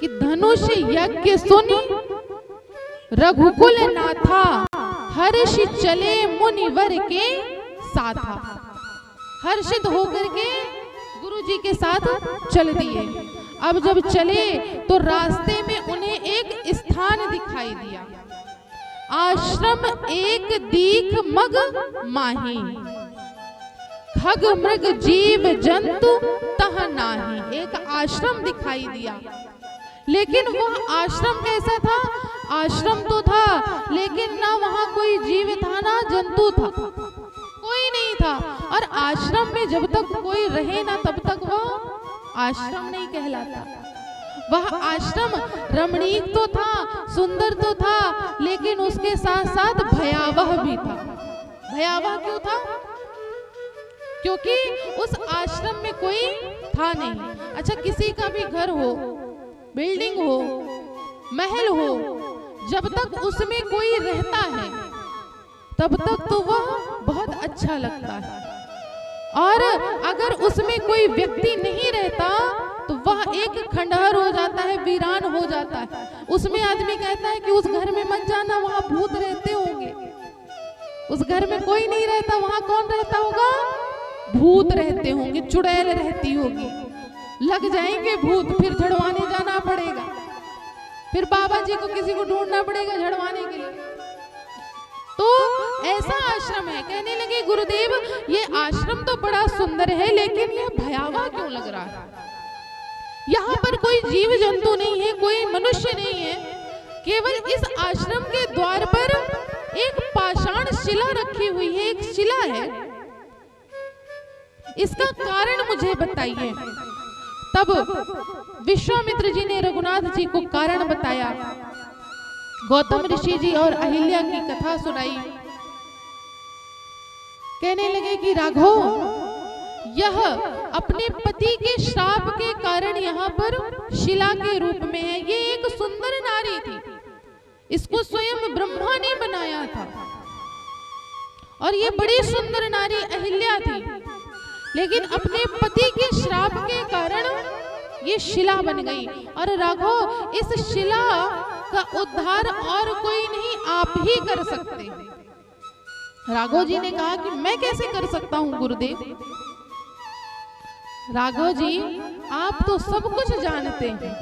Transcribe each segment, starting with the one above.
कि धनुष यज्ञ सुनी रघुकुल नाथा, हर्ष चले मुनिवर के साथा। हर्षित होकर के गुरु जी के साथ चल दिए। अब जब चले तो रास्ते में उन्हें एक स्थान दिखाई दिया, आश्रम एक दीख मग माही, खग मृग जीव जंतु तह नाही। एक आश्रम दिखाई दिया, लेकिन वह आश्रम कैसा था? आश्रम तो था लेकिन ना वहां कोई जीव था ना जंतु था, कोई नहीं था। और आश्रम में जब तक कोई रहे ना तब तक वह आश्रम नहीं कहलाता। वह आश्रम रमणीक तो था, सुंदर तो था, लेकिन उसके साथ साथ भयावह भी था। भयावह क्यों था? क्योंकि उस आश्रम में कोई था नहीं। अच्छा, किसी का भी घर हो, बिल्डिंग हो, महल हो, जब तक उसमें कोई रहता है तब तक तो वह बहुत अच्छा लगता है, और अगर उसमें कोई व्यक्ति नहीं रहता तो वह एक खंडहर हो जाता है, वीरान हो जाता है। उसमें आदमी कहता है कि उस घर में मत जाना, वहां भूत रहते होंगे। उस घर में कोई नहीं रहता, वहां कौन रहता होगा? भूत रहते होंगे, चुड़ैल रहती होगी, लग जाएंगे भूत, फिर झड़वाने जाना पड़ेगा, फिर बाबा जी को किसी को ढूंढना पड़ेगा झड़वाने के लिए। तो ऐसा आश्रम है। कहने लगे गुरुदेव ये आश्रम तो बड़ा सुंदर है, लेकिन यह भयावह क्यों लग रहा है? यहाँ पर कोई जीव जंतु नहीं है, कोई मनुष्य नहीं है, केवल इस आश्रम के द्वार पर एक पाषाण शिला रखी हुई है, एक शिला है, इसका कारण मुझे बताइए। तब विश्वामित्र जी ने रघुनाथ जी को कारण बताया, गौतम ऋषि जी और अहिल्या की कथा सुनाई। कहने लगे कि राघव यह अपने पति के श्राप के कारण यहाँ पर शिला के रूप में है। ये एक सुंदर नारी थी, इसको स्वयं ब्रह्मा ने बनाया था, और ये बड़ी सुंदर नारी अहिल्या थी, लेकिन अपने पति के श्राप के कारण ये शिला बन गई। और राघव इस शिला का उद्धार और कोई नहीं, आप ही कर सकते हैं। राघव जी ने कहा कि मैं कैसे कर सकता हूं गुरुदेव? राघव जी आप तो सब कुछ जानते हैं,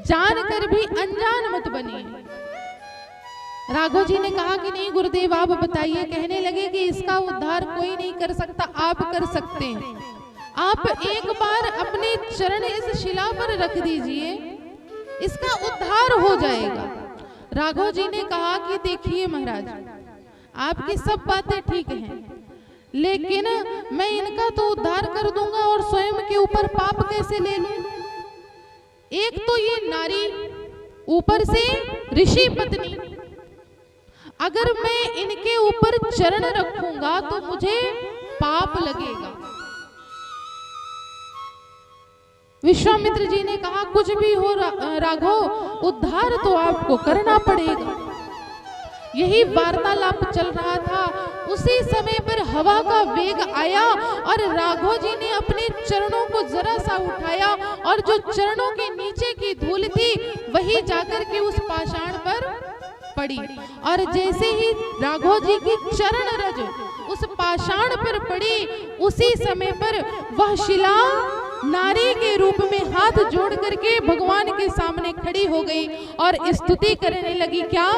जानकर भी अनजान मत बनिए। राघव जी ने कहा कि नहीं गुरुदेव आप बताइए। कहने लगे कि इसका उद्धार कोई नहीं कर सकता, आप कर सकते हैं। आप एक बार अपने चरण इस शिला पर रख दीजिए, इसका उद्धार हो जाएगा। राघव जी ने कहा कि देखिए महाराज आपकी सब बातें ठीक हैं, लेकिन मैं इनका तो उद्धार कर दूंगा और स्वयं के ऊपर पाप कैसे ले लूं? एक तो ये नारी, ऊपर से ऋषि पत्नी, अगर मैं इनके ऊपर चरण रखूंगा तो मुझे पाप लगेगा। विश्वामित्र जी ने कहा कुछ भी हो राघव, उद्धार तो आपको करना पड़ेगा। यही वार्तालाप चल रहा था, उसी समय पर हवा का वेग आया और राघव जी ने अपने चरणों को जरा सा उठाया, और जो चरणों के नीचे की धूल थी वही जाकर के उस पाषाण पर पड़ी। और जैसे ही राघव जी की चरण रज उस पाषाण पर पड़ी, उसी समय पर वह शिला नारी के रूप में हाथ जोड़ करके भगवान के सामने खड़ी हो गई और स्तुति करने लगी। क्या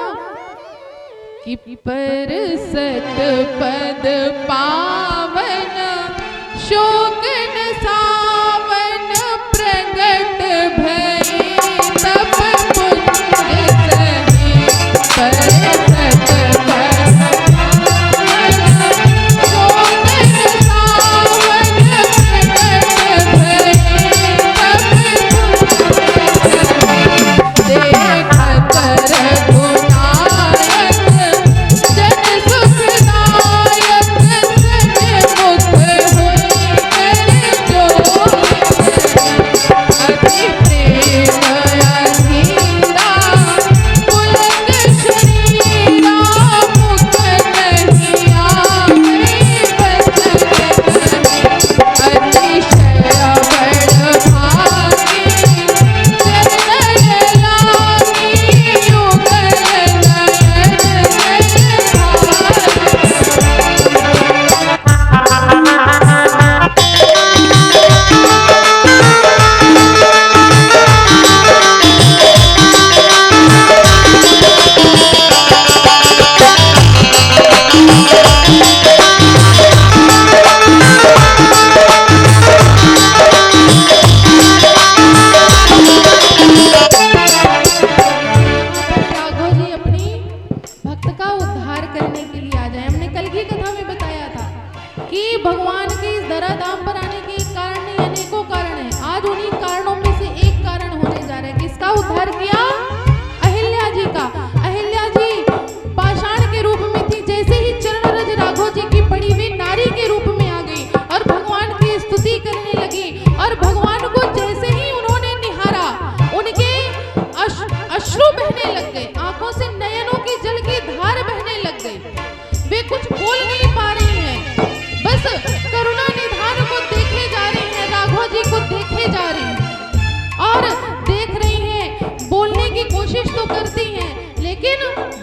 कि परसत पद पावन शोक न सावन प्रगट भई तब पुण्य सही। परसत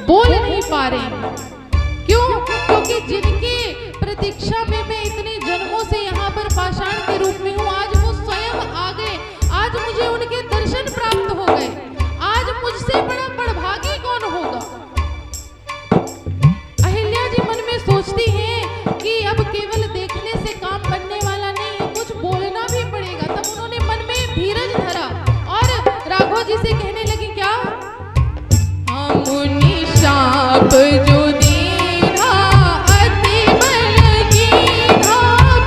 बोल नहीं पा रहे। क्यों? क्योंकि जिनके प्रतीक्षा में मैं इतने जन्मों से यहाँ पर पाषाण के रूप में हूँ, आज वो स्वयं आ गए, आज मुझे उनके दर्शन प्राप्त हो गए। आज मुझसे बड़ा बड़भागी कौन होगा? अहिल्या जी मन में सोचती हैं कि अब केवल देखने से काम बनने वाला नहीं है, कुछ बोलना भी पड़ेगा। तब उन्होंने मन में धीरज धरा और राघव जी से कहने लगी, क्या? मुनि शाप जो दीना अति बल कीन्हा,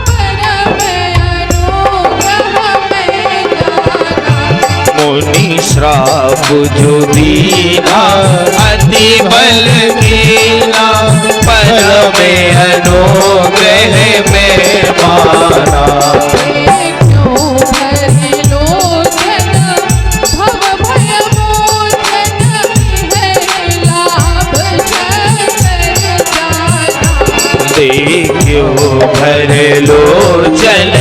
परम अनुग्रह में जाना। मुनि श्राप जो दीना अति बल कीन्हा, परम अनुग्रह में माना। देखो भर लोचन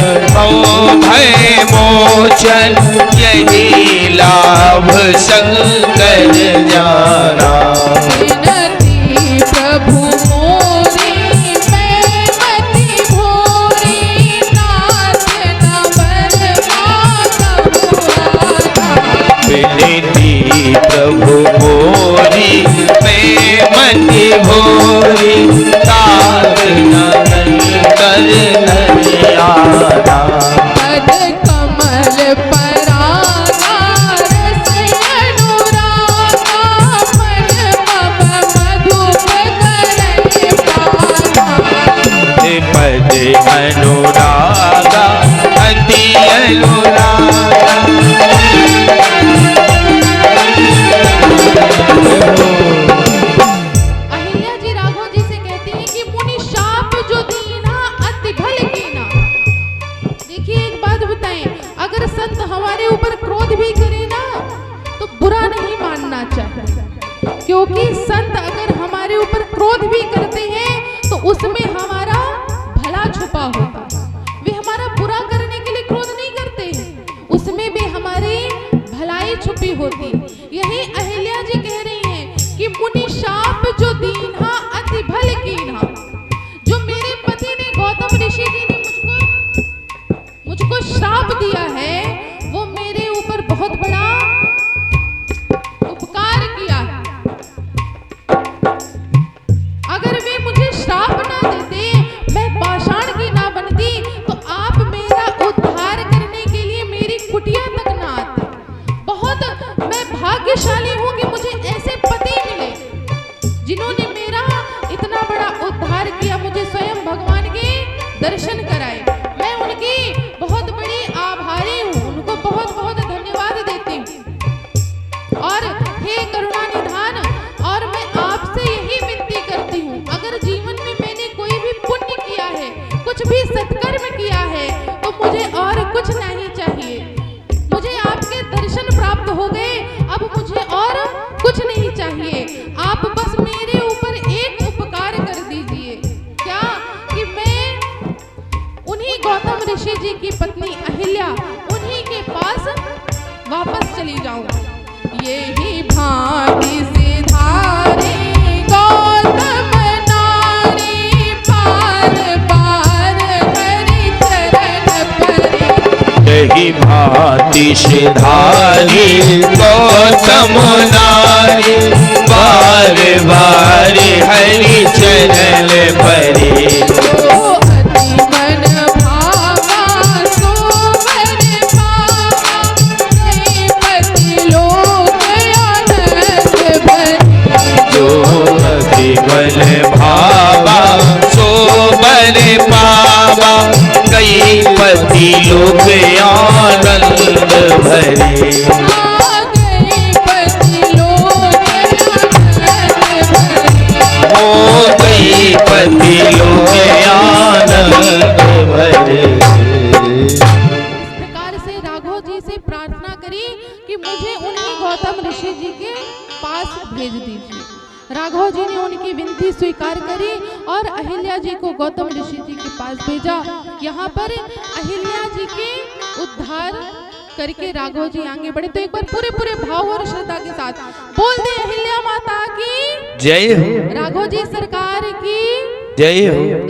भय मोचन, यही लाभ शंकर जाना। प्रभु मोरी मैं मति भोरी, नाथ न विनती प्रभु मोरी मैं मति भोरी, तार न कर नरियारा। पद कमल परागा रस अनुरागा, मन मम मधुप करहि पाना। पद अनुरागा अति अनुरागा। अहिल्या जी राघव जी से कहती हैं कि मुनि शाप जो दीना अति भल कीना। देखिए एक बात बताएं, अगर संत हमारे ऊपर क्रोध भी करे ना तो बुरा नहीं मानना चाहिए, क्योंकि संत अगर हमारे ऊपर क्रोध भी करते हैं तो उसमें हमारा भला छुपा होता है। वे हमारा बुरा करने के लिए क्रोध नहीं करते हैं, उसमें भी हमारी भलाई छुपी होती। यही अहिल्या जी कह रही हैं कि मुनि शाप जो दीन्हा अति भल कीन्हा। जो मेरे पति ने गौतम ऋषि जी ने मुझको श्राप दिया है, वो मेरे ऊपर बहुत बड़ा उपकार किया है। अगर वे मुझे श्राप ना देते, मैं पाषाण की ना बनती, तो आप मेरा उद्धार करने के लिए मेरी कुटिया तक ना आते। बहुत मैं भाग्यशाली हूँ कि मुझे ऐसे पति मिले जिन्होंने मेरा इतना बड़ा उद्धार किया, मुझे स्वयं भगवान के दर्शन कराए। मैं उनकी बहुत बड़ी आभारी हूँ, उनको बहुत बहुत धन्यवाद देती हूँ। और हे करुणा निधान, और मैं आपसे यही विनती करती हूँ, अगर जीवन में मैंने कोई भी पुण्य किया है, कुछ भी सत्कर्म किया है, तो मुझे और कुछ नहीं चाहिए। मुझे आपके दर्शन प्राप्त हो गए, अब मुझे और कुछ नहीं चाहिए। आप बस मेरे ऊपर एक उपकार कर दीजिए। क्या? कि मैं उन्हीं गौतम ऋषि जी की पत्नी अहिल्या, उन्हीं के पास वापस चली जाऊं। यही भांति सिधारी गौतम नारी, पार पार हरि चरण परी। यही भांति सिधारी गौतम नारी, बार बार हरि चरण परी। बल भावा सो बल पावा, कई पति लोग आनंद भरे। हो गई पति लोग आनंद भरे। इस प्रकार से राघव जी से प्रार्थना करी कि मुझे उन्हीं गौतम ऋषि जी के पास भेज दीजिए। राघव जी ने उनकी विनती स्वीकार करी और अहिल्या जी को गौतम ऋषि जी के पास भेजा। यहाँ पर अहिल्या जी के उद्धार करके राघव जी आगे बढ़े। तो एक बार पूरे भाव और श्रद्धा के साथ बोल दे अहिल्या माता की जय हो। राघव जी सरकार की जय हो।